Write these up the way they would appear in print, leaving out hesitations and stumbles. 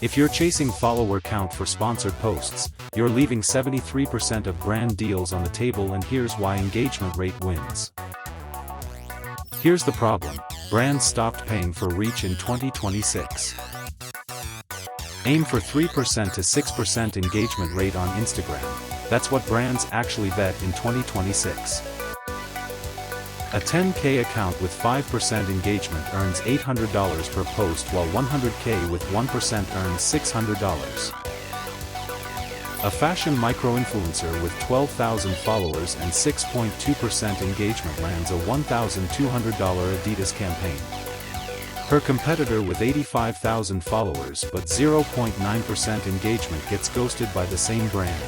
If you're chasing follower count for sponsored posts, you're leaving 73% of brand deals on the table, and here's why engagement rate wins. Here's the problem: brands stopped paying for reach in 2026. Aim for 3% to 6% engagement rate on Instagram. That's what brands actually bet in 2026. A 10K account with 5% engagement earns $800 per post, while 100K with 1% earns $600. A fashion micro-influencer with 12,000 followers and 6.2% engagement lands a $1,200 Adidas campaign. Her competitor with 85,000 followers but 0.9% engagement gets ghosted by the same brand.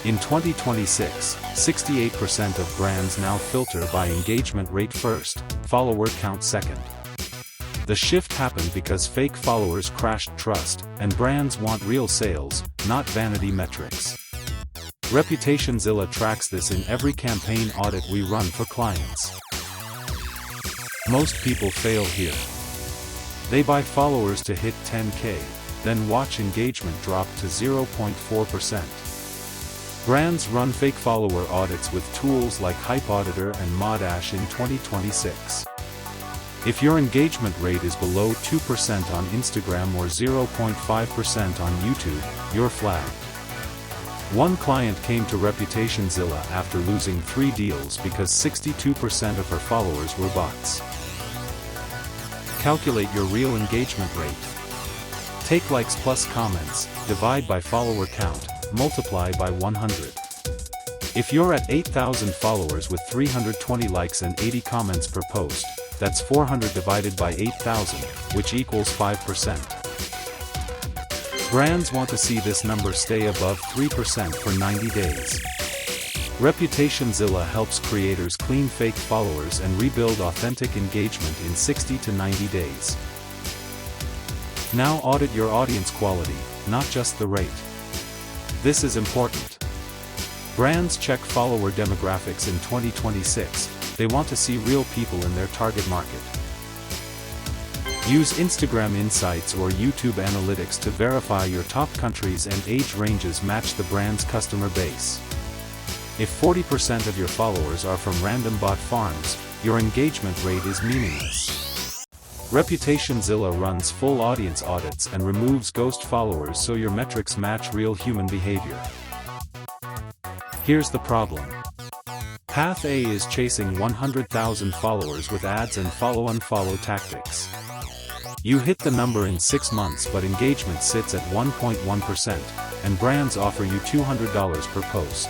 In 2026, 68% of brands now filter by engagement rate first, follower count second. The shift happened because fake followers crashed trust, and brands want real sales, not vanity metrics. ReputationZilla tracks this in every campaign audit we run for clients. Most people fail here. They buy followers to hit 10K, then watch engagement drop to 0.4%. Brands run fake follower audits with tools like Hype Auditor and Modash in 2026. If your engagement rate is below 2% on Instagram or 0.5% on YouTube, you're flagged. One client came to ReputationZilla after losing 3 deals because 62% of her followers were bots. Calculate your real engagement rate. Take likes plus comments, divide by follower count, multiply by 100. If you're at 8,000 followers with 320 likes and 80 comments per post, that's 400 divided by 8,000, which equals 5%. Brands want to see this number stay above 3% for 90 days. ReputationZilla helps creators clean fake followers and rebuild authentic engagement in 60 to 90 days. Now audit your audience quality, not just the rate. This is important. Brands check follower demographics in 2026. They want to see real people in their target market. Use Instagram Insights or YouTube Analytics to verify your top countries and age ranges match the brand's customer base. If 40% of your followers are from random bot farms, your engagement rate is meaningless. ReputationZilla runs full audience audits and removes ghost followers so your metrics match real human behavior. Here's the problem. Path A is chasing 100,000 followers with ads and follow-unfollow tactics. You hit the number in 6 months, but engagement sits at 1.1%, and brands offer you $200 per post.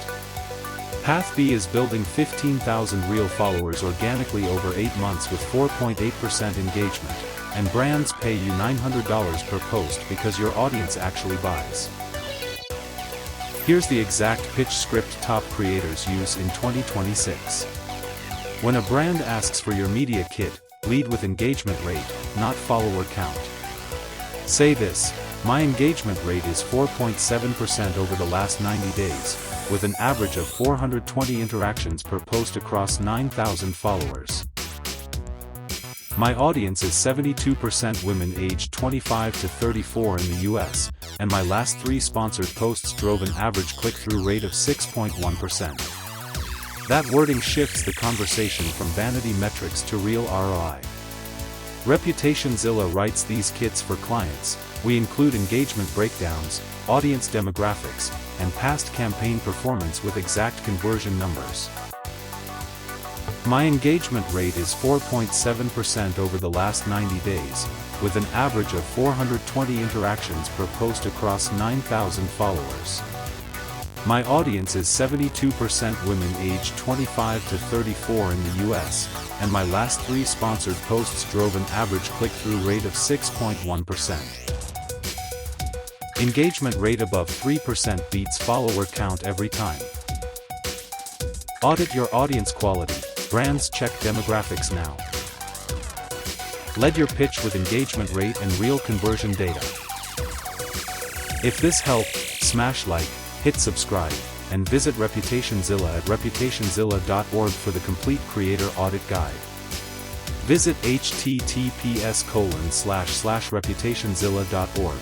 Path B is building 15,000 real followers organically over 8 months with 4.8% engagement, and brands pay you $900 per post because your audience actually buys. Here's the exact pitch script top creators use in 2026. When a brand asks for your media kit, lead with engagement rate, not follower count. Say this: my engagement rate is 4.7% over the last 90 days, with an average of 420 interactions per post across 9,000 followers. My audience is 72% women aged 25 to 34 in the US, and my last 3 sponsored posts drove an average click-through rate of 6.1%. That wording shifts the conversation from vanity metrics to real ROI. ReputationZilla writes these kits for clients. We include engagement breakdowns, audience demographics, and past campaign performance with exact conversion numbers. My engagement rate is 4.7% over the last 90 days, with an average of 420 interactions per post across 9,000 followers. My audience is 72% women aged 25 to 34 in the US, and my last 3 sponsored posts drove an average click-through rate of 6.1%. Engagement rate above 3% beats follower count every time. Audit your audience quality. Brands check demographics now. Lead your pitch with engagement rate and real conversion data. If this helped, smash like, hit subscribe, and visit ReputationZilla at ReputationZilla.org for the complete creator audit guide. Visit https://ReputationZilla.org.